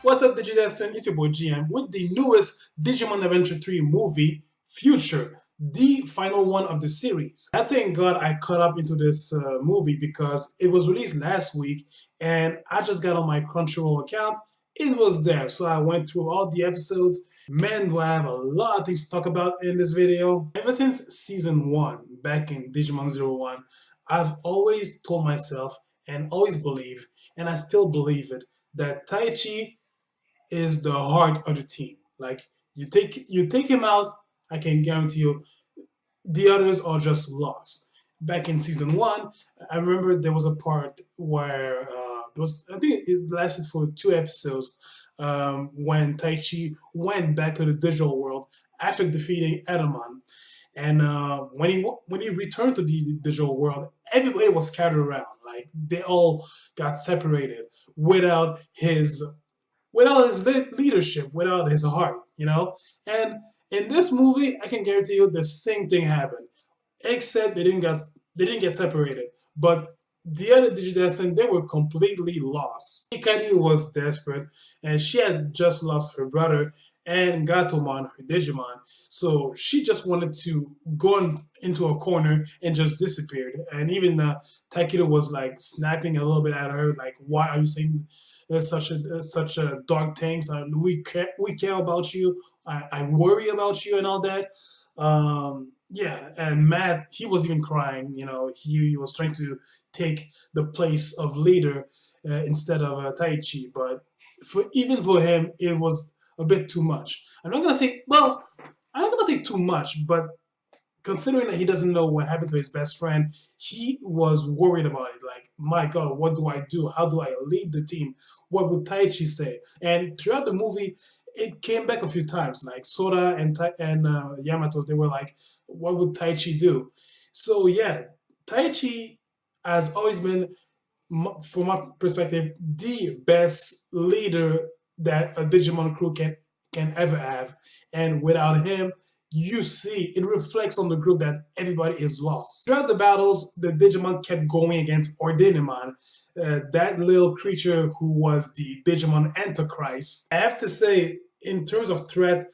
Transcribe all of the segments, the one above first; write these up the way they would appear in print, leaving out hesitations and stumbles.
What's up, Digidestin? It's your boy GM with the newest Digimon Adventure 3 movie, Future, the final one of the series. I thank God I caught up into this movie because it was released last week and I just got on my Crunchyroll account. It was there, so I went through all the episodes. Man, do I have a lot of things to talk about in this video. Ever since season 1, back in Digimon 01, I've always told myself and always believe, and I still believe it, that Taichi is the heart of the team. Like you take him out, I can guarantee you the others are just lost. Back in season 1, I remember there was a part where there was, I think it lasted for 2 episodes, when Taichi went back to the digital world after defeating Edelman. And when he returned to the digital world, everybody was scattered around. Like they all got separated without his leadership, without his heart, you know. And in this movie, I can guarantee you the same thing happened, except they didn't get separated. But the other Digidestin, they were completely lost. Hikari was desperate, and she had just lost her brother and Gatomon, her Digimon. So she just wanted to go into a corner and just disappeared. And even Takedo was like snapping a little bit at her, like, "Why are you saying such a dark things? We care about you. I worry about you and all that." Yeah, and Matt, he was even crying. You know, he was trying to take the place of leader instead of Taichi. But even for him, it was a bit too much. I'm not gonna say too much, but considering that he doesn't know what happened to his best friend, he was worried about it. Like, my God, what do I do? How do I lead the team? What would Taichi say? And throughout the movie, it came back a few times. Like Sora and Yamato, they were like, "What would Taichi do?" So yeah, Taichi has always been, from my perspective, the best leader that a Digimon crew can ever have. And without him, you see it reflects on the group that everybody is lost. Throughout the battles, the Digimon kept going against Ordinimon, that little creature who was the Digimon Antichrist. I have to say, in terms of threat,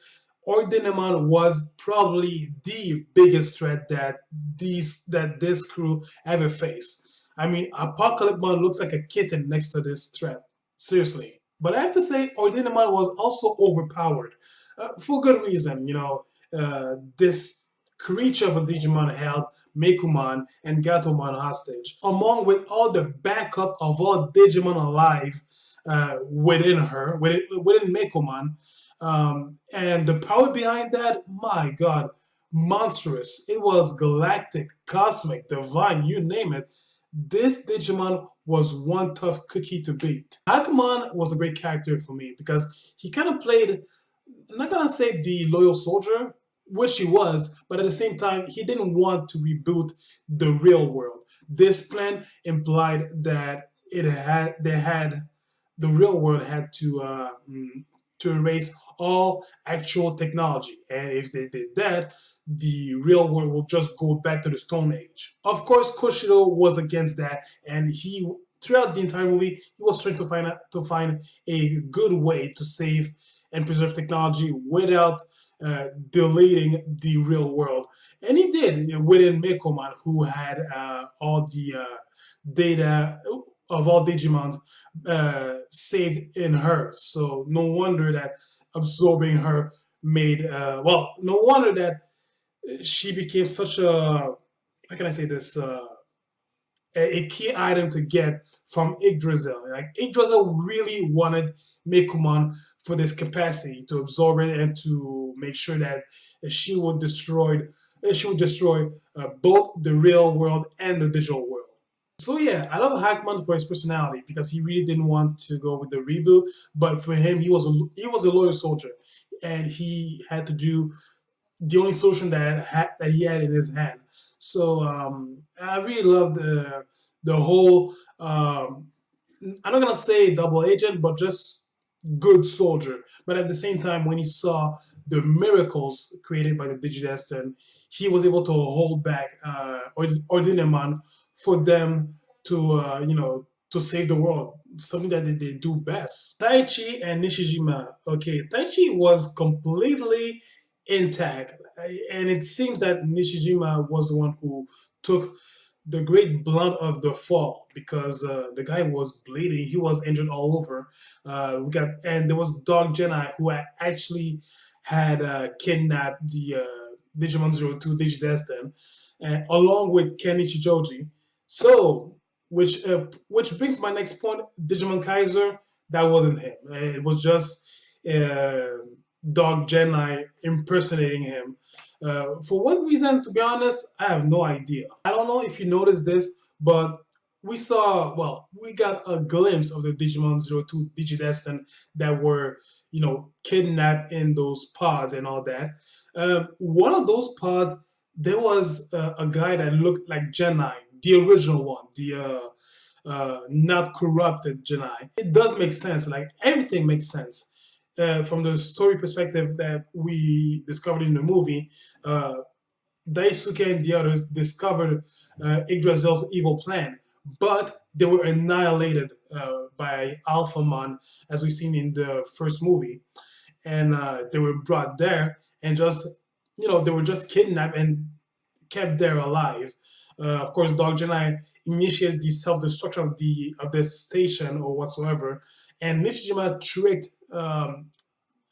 Ordinimon was probably the biggest threat that this crew ever faced. I mean, Apocalypmon looks like a kitten next to this threat. Seriously. But I have to say, Ordinimon was also overpowered. For good reason, you know. This creature of a Digimon held Meicoomon and Gatomon hostage, along with all the backup of all Digimon alive within Meicoomon. And the power behind that, my God, monstrous. It was galactic, cosmic, divine, you name it. This Digimon was one tough cookie to beat. Agumon was a great character for me because he kind of played, I'm not gonna say the loyal soldier, which he was, but at the same time, he didn't want to reboot the real world. This plan implied that the real world had to erase all actual technology, and if they did that, the real world will just go back to the Stone Age. Of course, Kushido was against that, and he throughout the entire movie he was trying to find a good way to save and preserve technology without deleting the real world. And he did within Meicoomon, who had all the data of all Digimons saved in her. So no wonder that absorbing her made, no wonder that she became such a, how can I say this, a key item to get from Yggdrasil. Like Yggdrasil really wanted Meicoomon for this capacity to absorb it and to make sure that she would destroy both the real world and the digital world. So yeah, I love Hackman for his personality because he really didn't want to go with the reboot, but for him, he was a loyal soldier, and he had to do the only solution that he had in his hand. So I really love the whole. I'm not gonna say double agent, but just good soldier. But at the same time, when he saw the miracles created by the Digidestin, he was able to hold back Ordinamon for them to to save the world, something that they do best. Taichi and Nishijima. Okay, Taichi was completely intact, and it seems that Nishijima was the one who took the great blunt of the fall because the guy was bleeding. He was injured all over. And there was Dog Jedi who actually had kidnapped the Digimon 02 Digidestin, along with Kenichi Joji. So, which brings my next point: Digimon Kaiser. That wasn't him. It was just uh, Dog Jedi impersonating him. For what reason, to be honest, I have no idea. I don't know if you noticed this, but we got a glimpse of the Digimon 02 Digidestin that were, kidnapped in those pods and all that. One of those pods, there was a guy that looked like Genai, the original one, the not corrupted Genai. It does make sense. Like everything makes sense from the story perspective that we discovered in the movie. Uh, Daisuke and the others discovered Yggdrasil's evil plan, but they were annihilated by Alphamon, as we've seen in the first movie, and they were brought there and they were just kidnapped and kept there alive. Of course, Dog Genai initiated the self-destruction of this station or whatsoever, and Nishijima tricked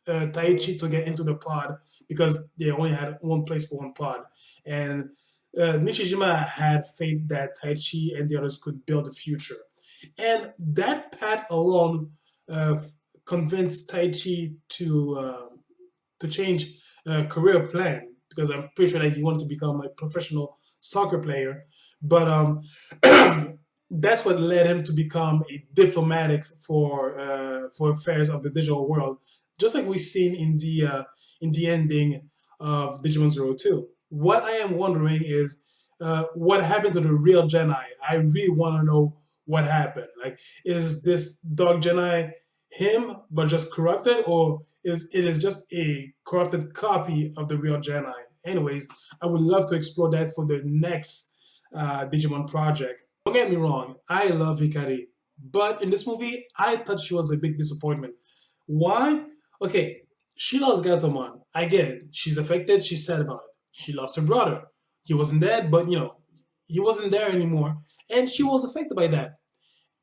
Taichi to get into the pod because they only had one place for one pod. And Nishijima had faith that Taichi and the others could build a future. And that path alone uh, convinced Taichi to change career plan because I'm pretty sure that he wanted to become a professional soccer player. But that's what led him to become a diplomatic for affairs of the digital world, just like we've seen in the ending of Digimon Zero Two. What I am wondering is what happened to the real Genai. I really want to know what happened. Like, is this Dog Genai him but just corrupted, or is it is just a corrupted copy of the real Genai? Anyways, I would love to explore that for the next Digimon project. Don't get me wrong, I love Hikari, but in this movie, I thought she was a big disappointment. Why? Okay, she lost Gatomon. I get it. She's affected. She's sad about it. She lost her brother. He wasn't dead, but he wasn't there anymore, and she was affected by that.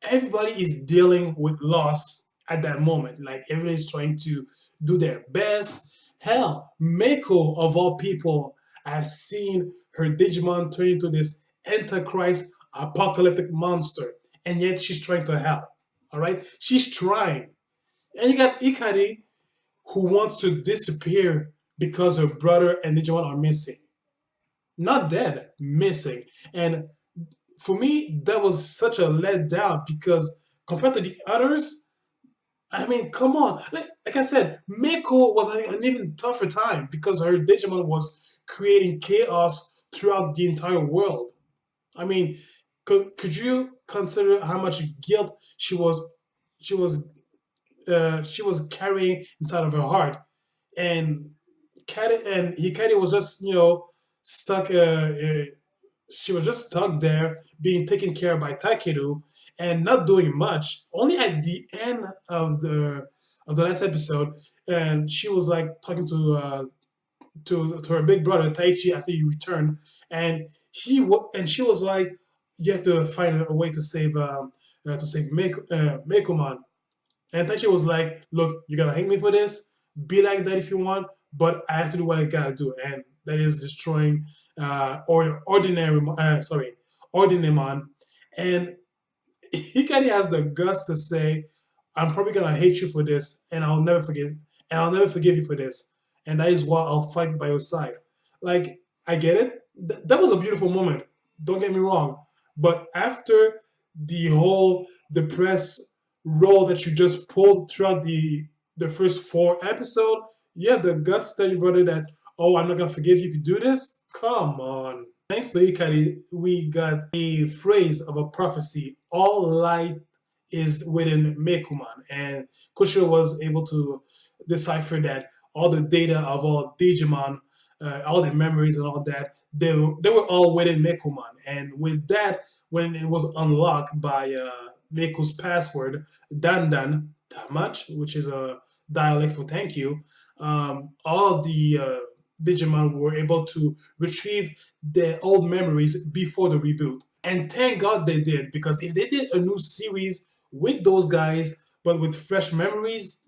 Everybody is dealing with loss at that moment. Like everybody's trying to do their best. Hell, Meico of all people, I've seen her Digimon turn into this Antichrist apocalyptic monster, and yet she's trying to help. All right, she's trying. And you got Ikari, who wants to disappear because her brother and Digimon are missing. Not dead, missing. And for me, that was such a letdown because compared to the others, I mean, come on. Like I said, Miko was having an even tougher time because her Digimon was creating chaos throughout the entire world. I mean, could you consider how much guilt she was carrying inside of her heart? And Hikari was just stuck. She was just stuck there, being taken care of by Takeru and not doing much. Only at the end of the last episode, and she was like talking to her big brother Taichi after he returned, and and she was like, "You have to find a way to save Meikoman." And Taichi was like, "Look, you gotta hate me for this. Be like that if you want, but I have to do what I gotta do, and that is destroying Ordinamon." And Hikari has the guts to say, "I'm probably gonna hate you for this, and I'll never forgive you for this, and that is why I'll fight by your side." Like, I get it. That was a beautiful moment. Don't get me wrong, but after the whole depressed role that you just pulled throughout the first four episodes, you have the guts to tell your brother that, "Oh, I'm not gonna forgive you if you do this." Come on. Thanks to Ikari, we got a phrase of a prophecy. All light is within Mekuman. And Kushiro was able to decipher that all the data of all Digimon, all the memories and all that, they were all within Mekuman. And with that, when it was unlocked by Meiko's password, Dan Dan, that much, which is a dialect for thank you, all of the Digimon were able to retrieve their old memories before the reboot. And thank God they did, because if they did a new series with those guys, but with fresh memories,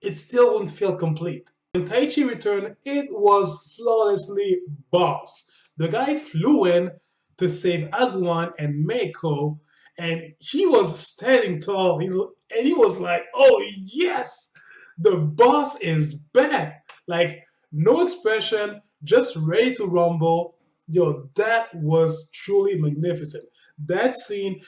it still wouldn't feel complete. When Taichi returned, it was flawlessly boss. The guy flew in to save Agwan and Meiko, and he was standing tall. And he was like, "Oh yes, the boss is back!" Like no expression, just ready to rumble. Yo, that was truly magnificent. That scene,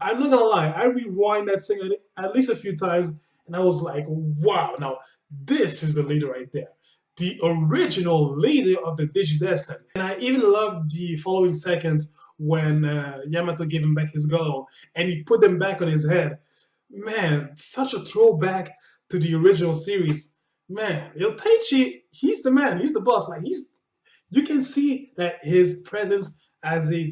I'm not gonna lie, I rewind that scene at least a few times, and I was like, "Wow, now this is the leader right there." The original leader of the Digidestin. And I even loved the following seconds when Yamato gave him back his goal and he put them back on his head. Man, such a throwback to the original series. Man, yo, Taichi, he's the man, he's the boss. Like you can see that his presence has a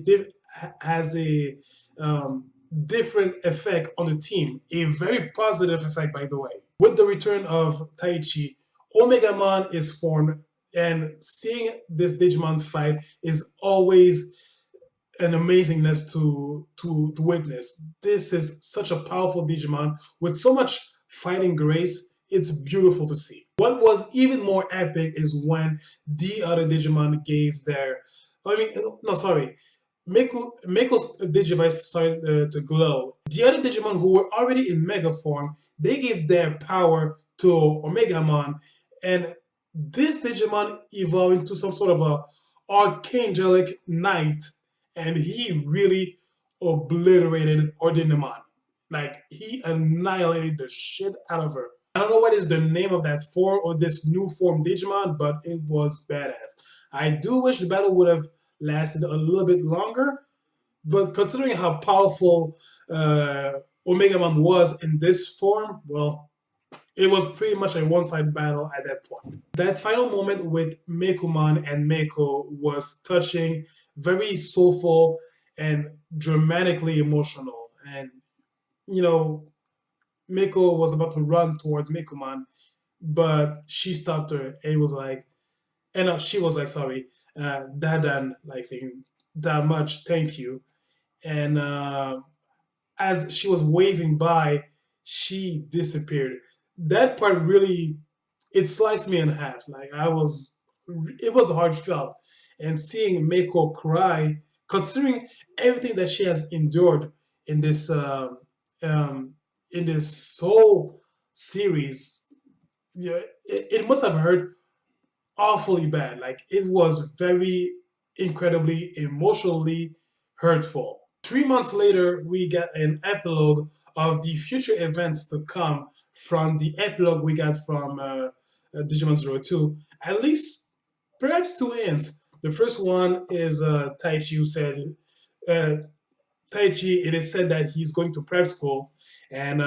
different effect on the team. A very positive effect, by the way. With the return of Taichi, Omega-Mon is formed, and seeing this Digimon fight is always an amazingness to witness. This is such a powerful Digimon with so much fighting grace. It's beautiful to see. What was even more epic is when the other Digimon gave their, I mean, no, sorry, Meiko's Digivice started to glow. The other Digimon who were already in Mega form, they gave their power to Omegamon, and this Digimon evolved into some sort of a archangelic knight, and he really obliterated Ordinamon. Like he annihilated the shit out of her. I don't know what is the name of that form or this new form Digimon, but it was badass. I do wish the battle would have lasted a little bit longer, but considering how powerful Omegamon was in this form, well, it was pretty much a one-side battle at that point. That final moment with Meicoomon and Meico was touching, very soulful, and dramatically emotional. And, you know, Meico was about to run towards Meicoomon, but she stopped her and was like, and she was like, sorry, Dadan, like saying, that much, thank you. And as she was waving by, she disappeared. That part really, it sliced me in half. Like it was heartfelt. And seeing Meiko cry, considering everything that she has endured in um, this whole series, yeah, it must have hurt awfully bad. Like it was very incredibly emotionally hurtful. 3 months later, we get an epilogue of the future events to come from the epilogue we got from Digimon Zero Two. At least, perhaps two ends. The first one is Taichi, who said, uh, Taichi, it is said that he's going to prep school, and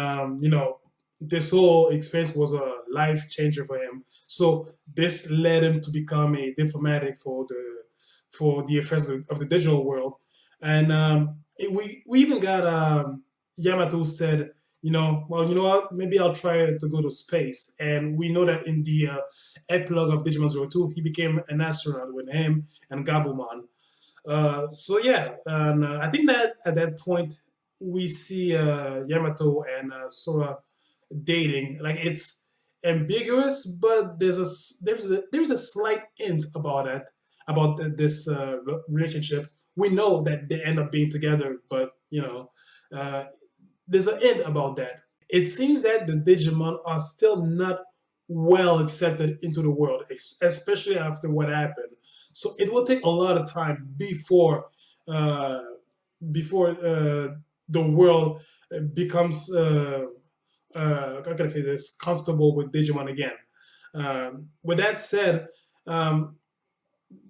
this whole experience was a life changer for him. So this led him to become a diplomatic for the affairs of the digital world, and we even got Yamato who said, well, you know what, maybe I'll try to go to space, and we know that in the epilogue of Digimon Zero Two, he became an astronaut with him and Gabumon. So yeah, and I think that at that point we see Yamato and Sora dating. Like it's ambiguous, but there's a slight hint about it, about this relationship. We know that they end up being together, but uh, there's a hint about that. It seems that the Digimon are still not well accepted into the world, especially after what happened. So it will take a lot of time uh, before the world becomes how can I say this, comfortable with Digimon again. With that said, um,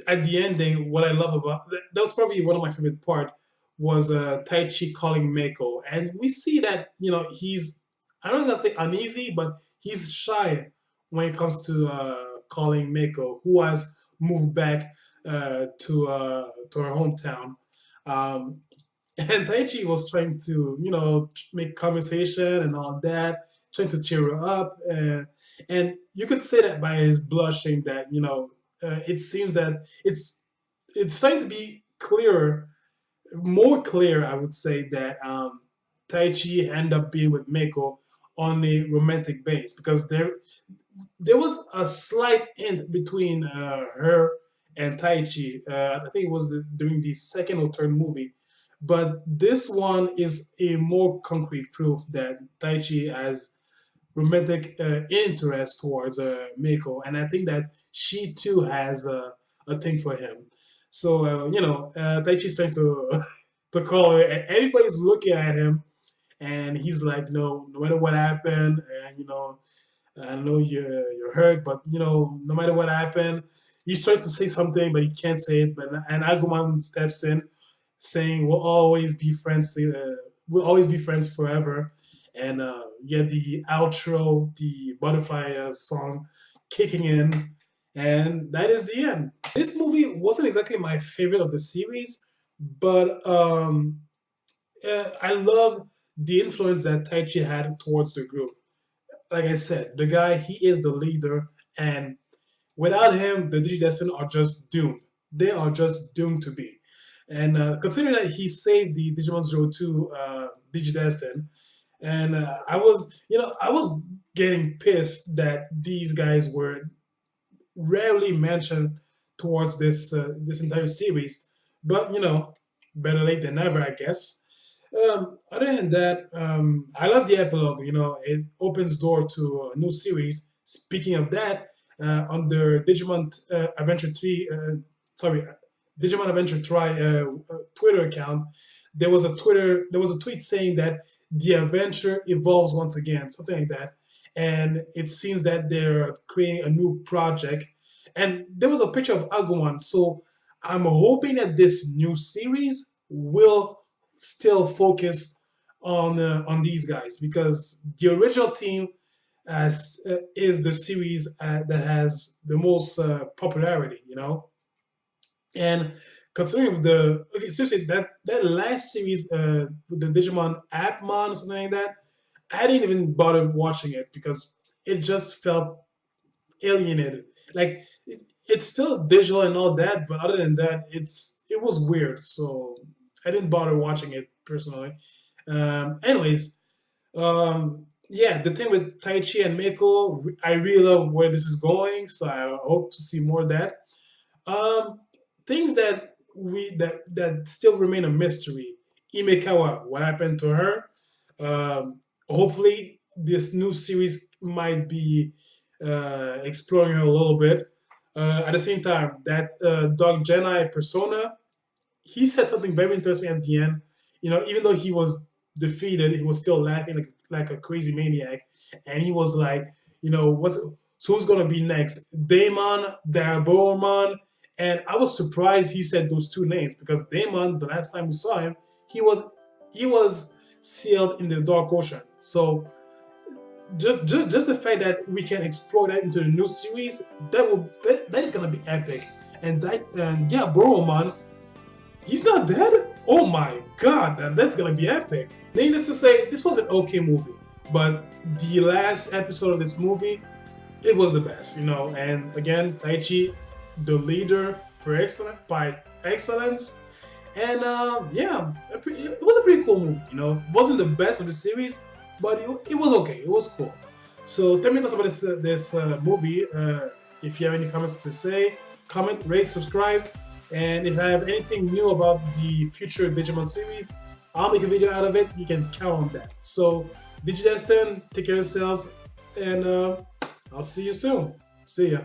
at the ending, what I love about that was probably one of my favorite part was Taichi calling Meiko, and we see that he's, I don't want to say uneasy, but he's shy when it comes to calling Meiko, who has moved back to her hometown. Um, And Taichi was trying to, make conversation and all that, trying to cheer her up. And you could say that by his blushing that, it seems that it's starting to be clearer, more clear, I would say, that Taichi ended up being with Meiko on a romantic base because there was a slight hint between her and Taichi. I think it was during the second or third movie. But this one is a more concrete proof that Taichi has romantic interest towards Meiko, and I think that she too has a thing for him. So Taichi's trying to to call her, and everybody's looking at him, and he's like, no matter what happened, and I know you're hurt, but no matter what happened, he's trying to say something, but he can't say it. But and Agumon steps in, saying, we'll always be friends forever." And yeah, the outro, the butterfly song, kicking in, and that is the end. This movie wasn't exactly my favorite of the series, but I love the influence that Taichi had towards the group. Like I said, the guy, he is the leader, and without him, the Digidestin are just doomed. They are just doomed to be. And considering that he saved the Digimon Zero 02 Digidestin, and I was getting pissed that these guys were rarely mentioned towards this entire series. But better late than never, I guess. Other than that, I love the epilogue. It opens door to a new series. Speaking of that, under Digimon Adventure 3, sorry, Digimon Adventure Try Twitter account, there was a tweet saying that the adventure evolves once again, something like that. And it seems that they're creating a new project. And there was a picture of Agumon. So I'm hoping that this new series will still focus on these guys, because the original team is the series that has the most popularity, and considering seriously, that last series, with the Digimon Appmon or something like that, I didn't even bother watching it because it just felt alienated. Like it's still digital and all that, but other than that, it was weird. So I didn't bother watching it personally. Anyways, yeah, the thing with Taichi and Meiko, I really love where this is going. So I hope to see more of that. Um, Things that still remain a mystery. Imekawa, what happened to her? Hopefully, this new series might be exploring her a little bit. At the same time, that Dog Jedi persona, he said something very interesting at the end. Even though he was defeated, he was still laughing like a crazy maniac, and he was like, who's gonna be next? Daemon, Daboromon, and I was surprised he said those two names because Daemon, the last time we saw him, he was sealed in the Dark Ocean. So just the fact that we can explore that into the new series, that is gonna be epic. And yeah, Boromon, he's not dead? Oh my god, that's gonna be epic. Needless to say, this was an okay movie, but the last episode of this movie, it was the best, And again, Taichi, the leader by excellence, and yeah, it was a pretty cool movie. It wasn't the best of the series, but it was okay. It was cool. So tell me thoughts about this movie. If you have any comments to say, comment, rate, subscribe. And if I have anything new about the future Digimon series, I'll make a video out of it. You can count on that. So, Digidestin, take care of yourselves, and I'll see you soon. See ya.